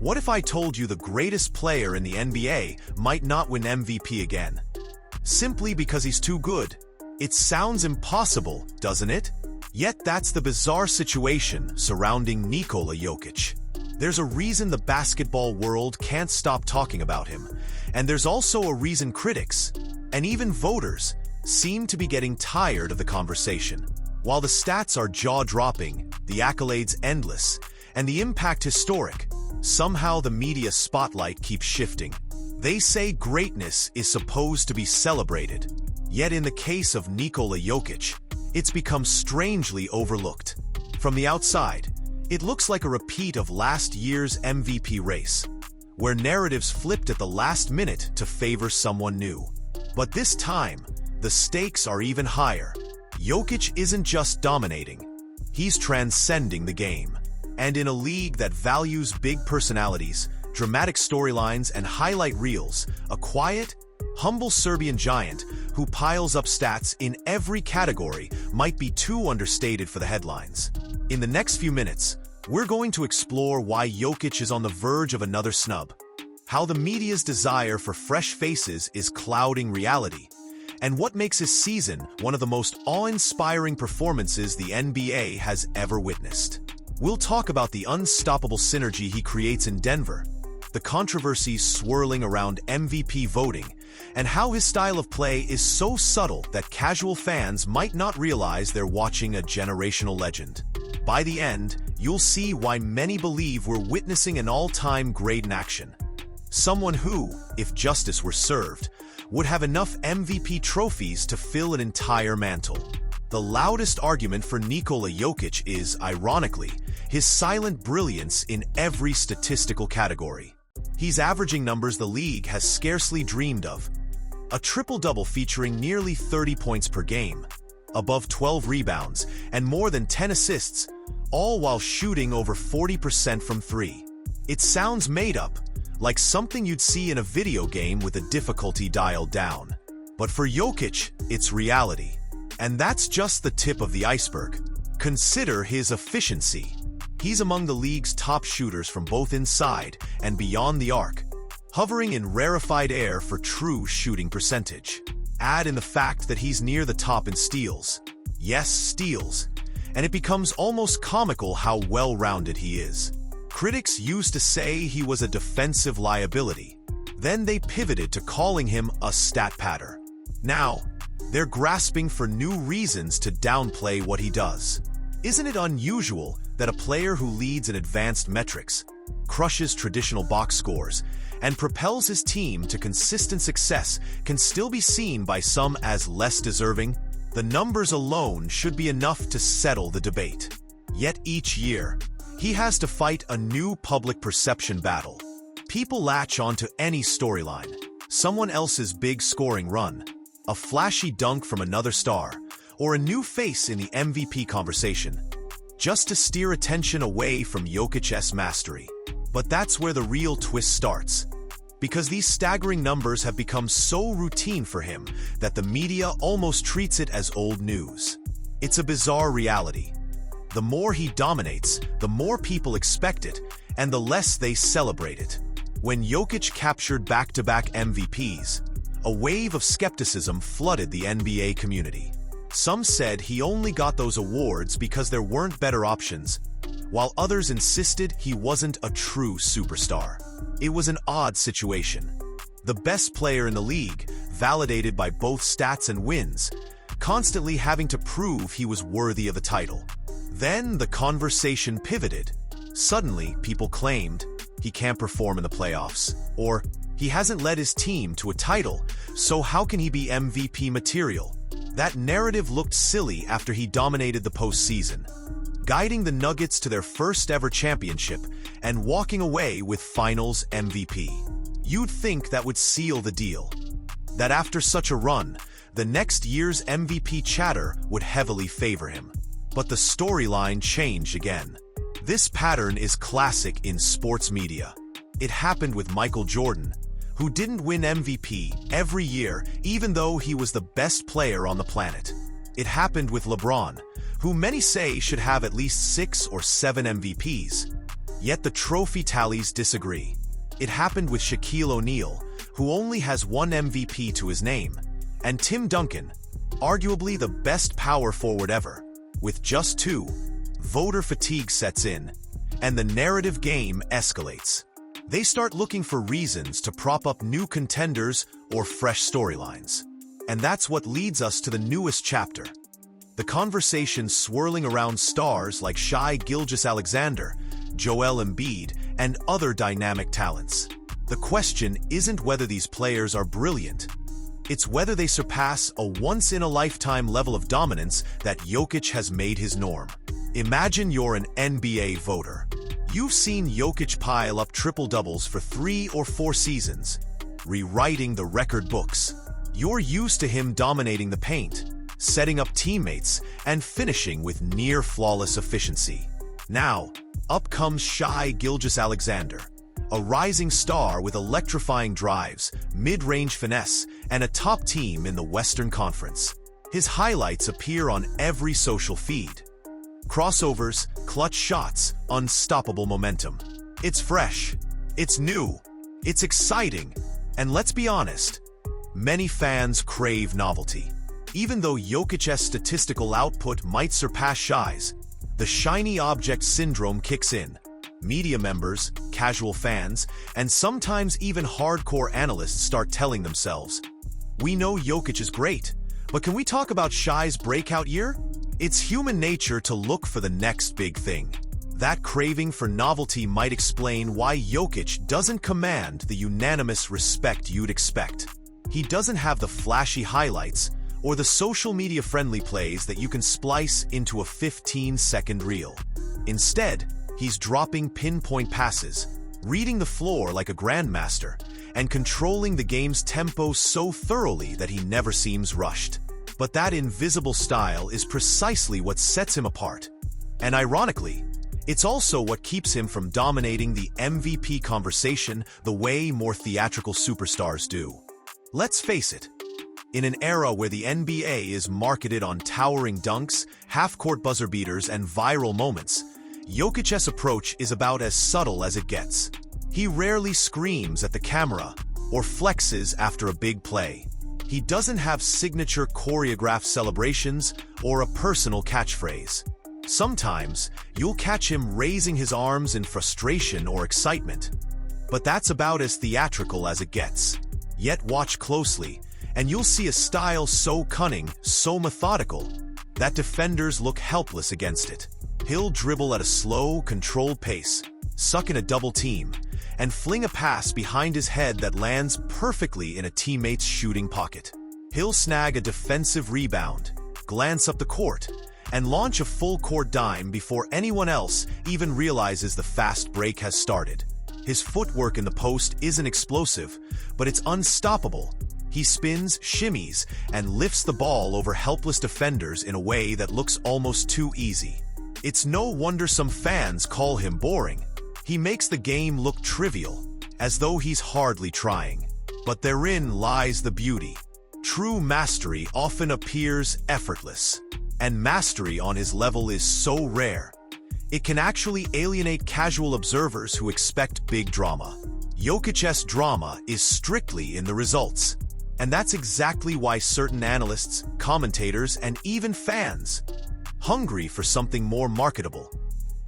What if I told you the greatest player in the NBA might not win MVP again? Simply because he's too good. It sounds impossible, doesn't it? Yet that's the bizarre situation surrounding Nikola Jokić. There's a reason the basketball world can't stop talking about him, and there's also a reason critics, and even voters, seem to be getting tired of the conversation. While the stats are jaw-dropping, the accolades endless, and the impact historic, somehow the media spotlight keeps shifting. They say greatness is supposed to be celebrated, yet in the case of Nikola Jokić, it's become strangely overlooked. From the outside, it looks like a repeat of last year's MVP race, where narratives flipped at the last minute to favor someone new. But this time, the stakes are even higher. Jokić isn't just dominating, he's transcending the game. And in a league that values big personalities, dramatic storylines, and highlight reels, a quiet, humble Serbian giant who piles up stats in every category might be too understated for the headlines. In the next few minutes, we're going to explore why Jokić is on the verge of another snub, how the media's desire for fresh faces is clouding reality, and what makes his season one of the most awe-inspiring performances the NBA has ever witnessed. We'll talk about the unstoppable synergy he creates in Denver, the controversies swirling around MVP voting, and how his style of play is so subtle that casual fans might not realize they're watching a generational legend. By the end, you'll see why many believe we're witnessing an all-time great in action. Someone who, if justice were served, would have enough MVP trophies to fill an entire mantle. The loudest argument for Nikola Jokić is, ironically, his silent brilliance in every statistical category. He's averaging numbers the league has scarcely dreamed of. A triple-double featuring nearly 30 points per game, above 12 rebounds, and more than 10 assists, all while shooting over 40% from three. It sounds made up, like something you'd see in a video game with the difficulty dialed down. But for Jokić, it's reality. And that's just the tip of the iceberg. Consider his efficiency. He's among the league's top shooters from both inside and beyond the arc, hovering in rarefied air for true shooting percentage. Add in the fact that he's near the top in steals. Yes, steals. And it becomes almost comical how well-rounded he is. Critics used to say he was a defensive liability. Then they pivoted to calling him a stat padder. Now, they're grasping for new reasons to downplay what he does. Isn't it unusual that a player who leads in advanced metrics, crushes traditional box scores, and propels his team to consistent success can still be seen by some as less deserving? The numbers alone should be enough to settle the debate. Yet each year, he has to fight a new public perception battle. People latch onto any storyline, someone else's big scoring run, a flashy dunk from another star, or a new face in the MVP conversation, just to steer attention away from Jokic's mastery. But that's where the real twist starts. Because these staggering numbers have become so routine for him that the media almost treats it as old news. It's a bizarre reality. The more he dominates, the more people expect it, and the less they celebrate it. When Jokić captured back-to-back MVPs, a wave of skepticism flooded the NBA community. Some said he only got those awards because there weren't better options, while others insisted he wasn't a true superstar. It was an odd situation. The best player in the league, validated by both stats and wins, constantly having to prove he was worthy of the title. Then the conversation pivoted. Suddenly, people claimed he can't perform in the playoffs, or he hasn't led his team to a title, so how can he be MVP material? That narrative looked silly after he dominated the postseason, guiding the Nuggets to their first-ever championship and walking away with Finals MVP. You'd think that would seal the deal. That after such a run, the next year's MVP chatter would heavily favor him. But the storyline changed again. This pattern is classic in sports media. It happened with Michael Jordan, who didn't win MVP every year even though he was the best player on the planet. It happened with LeBron, who many say should have at least 6 or 7 MVPs. Yet the trophy tallies disagree. It happened with Shaquille O'Neal, who only has one MVP to his name, and Tim Duncan, arguably the best power forward ever, with just two. Voter fatigue sets in, and the narrative game escalates. They start looking for reasons to prop up new contenders or fresh storylines. And that's what leads us to the newest chapter. The conversation swirling around stars like Shai Gilgeous-Alexander, Joel Embiid, and other dynamic talents. The question isn't whether these players are brilliant. It's whether they surpass a once-in-a-lifetime level of dominance that Jokić has made his norm. Imagine you're an NBA voter. You've seen Jokić pile up triple-doubles for 3 or 4 seasons, rewriting the record books. You're used to him dominating the paint, setting up teammates, and finishing with near-flawless efficiency. Now, up comes Shai Gilgeous-Alexander, a rising star with electrifying drives, mid-range finesse, and a top team in the Western Conference. His highlights appear on every social feed. Crossovers, clutch shots, unstoppable momentum. It's fresh, it's new, it's exciting, and let's be honest, many fans crave novelty. Even though Jokic's statistical output might surpass Shai's, the shiny object syndrome kicks in. Media members, casual fans, and sometimes even hardcore analysts start telling themselves, "We know Jokić is great, but can we talk about Shai's breakout year?" It's human nature to look for the next big thing. That craving for novelty might explain why Jokić doesn't command the unanimous respect you'd expect. He doesn't have the flashy highlights or the social media-friendly plays that you can splice into a 15-second reel. Instead, he's dropping pinpoint passes, reading the floor like a grandmaster, and controlling the game's tempo so thoroughly that he never seems rushed. But that invisible style is precisely what sets him apart. And ironically, it's also what keeps him from dominating the MVP conversation the way more theatrical superstars do. Let's face it, in an era where the NBA is marketed on towering dunks, half-court buzzer beaters, and viral moments, Jokic's approach is about as subtle as it gets. He rarely screams at the camera or flexes after a big play. He doesn't have signature choreographed celebrations or a personal catchphrase. Sometimes, you'll catch him raising his arms in frustration or excitement. But that's about as theatrical as it gets. Yet watch closely, and you'll see a style so cunning, so methodical, that defenders look helpless against it. He'll dribble at a slow, controlled pace, suck in a double team, and fling a pass behind his head that lands perfectly in a teammate's shooting pocket. He'll snag a defensive rebound, glance up the court, and launch a full-court dime before anyone else even realizes the fast break has started. His footwork in the post isn't explosive, but it's unstoppable. He spins, shimmies, and lifts the ball over helpless defenders in a way that looks almost too easy. It's no wonder some fans call him boring. He makes the game look trivial, as though he's hardly trying. But therein lies the beauty. True mastery often appears effortless, and mastery on his level is so rare, it can actually alienate casual observers who expect big drama. Jokic's drama is strictly in the results, and that's exactly why certain analysts, commentators, and even fans, hungry for something more marketable,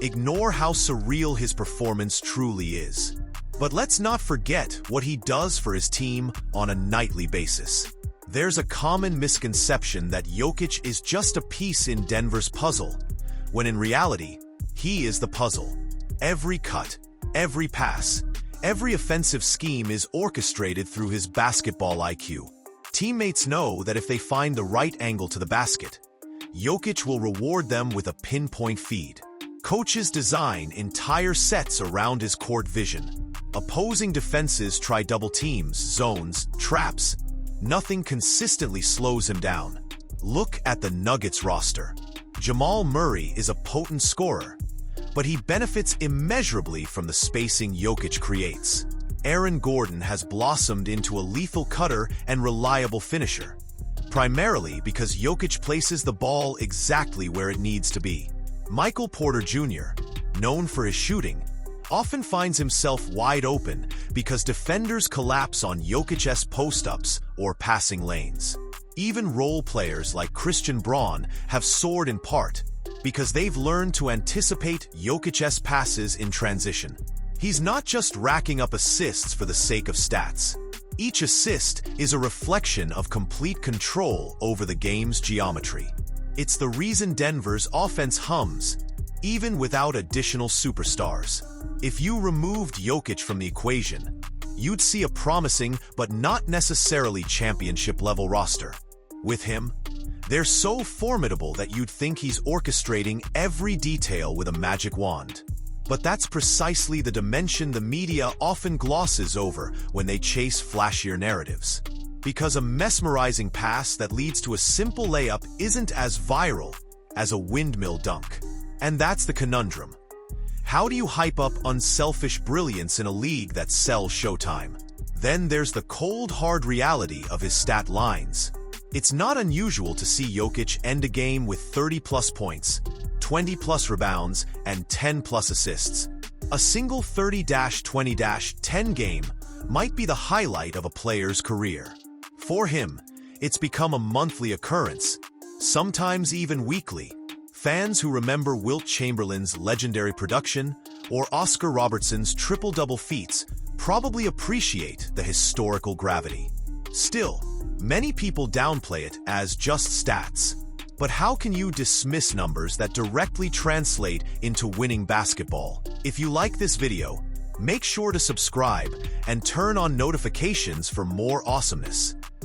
ignore how surreal his performance truly is. But let's not forget what he does for his team on a nightly basis. There's a common misconception that Jokić is just a piece in Denver's puzzle, when in reality, he is the puzzle. Every cut, every pass, every offensive scheme is orchestrated through his basketball IQ. Teammates know that if they find the right angle to the basket, Jokić will reward them with a pinpoint feed. Coaches design entire sets around his court vision. Opposing defenses try double teams, zones, traps. Nothing consistently slows him down. Look at the Nuggets roster. Jamal Murray is a potent scorer, but he benefits immeasurably from the spacing Jokić creates. Aaron Gordon has blossomed into a lethal cutter and reliable finisher, primarily because Jokić places the ball exactly where it needs to be. Michael Porter Jr., known for his shooting, often finds himself wide open because defenders collapse on Jokic's post-ups or passing lanes. Even role players like Christian Braun have soared in part because they've learned to anticipate Jokic's passes in transition. He's not just racking up assists for the sake of stats. Each assist is a reflection of complete control over the game's geometry. It's the reason Denver's offense hums, even without additional superstars. If you removed Jokić from the equation, you'd see a promising but not necessarily championship-level roster. With him, they're so formidable that you'd think he's orchestrating every detail with a magic wand. But that's precisely the dimension the media often glosses over when they chase flashier narratives. Because a mesmerizing pass that leads to a simple layup isn't as viral as a windmill dunk. And that's the conundrum. How do you hype up unselfish brilliance in a league that sells showtime? Then there's the cold, hard reality of his stat lines. It's not unusual to see Jokić end a game with 30-plus points, 20-plus rebounds, and 10-plus assists. A single 30-20-10 game might be the highlight of a player's career. For him, it's become a monthly occurrence, sometimes even weekly. Fans who remember Wilt Chamberlain's legendary production or Oscar Robertson's triple-double feats probably appreciate the historical gravity. Still, many people downplay it as just stats. But how can you dismiss numbers that directly translate into winning basketball? If you like this video, make sure to subscribe and turn on notifications for more awesomeness.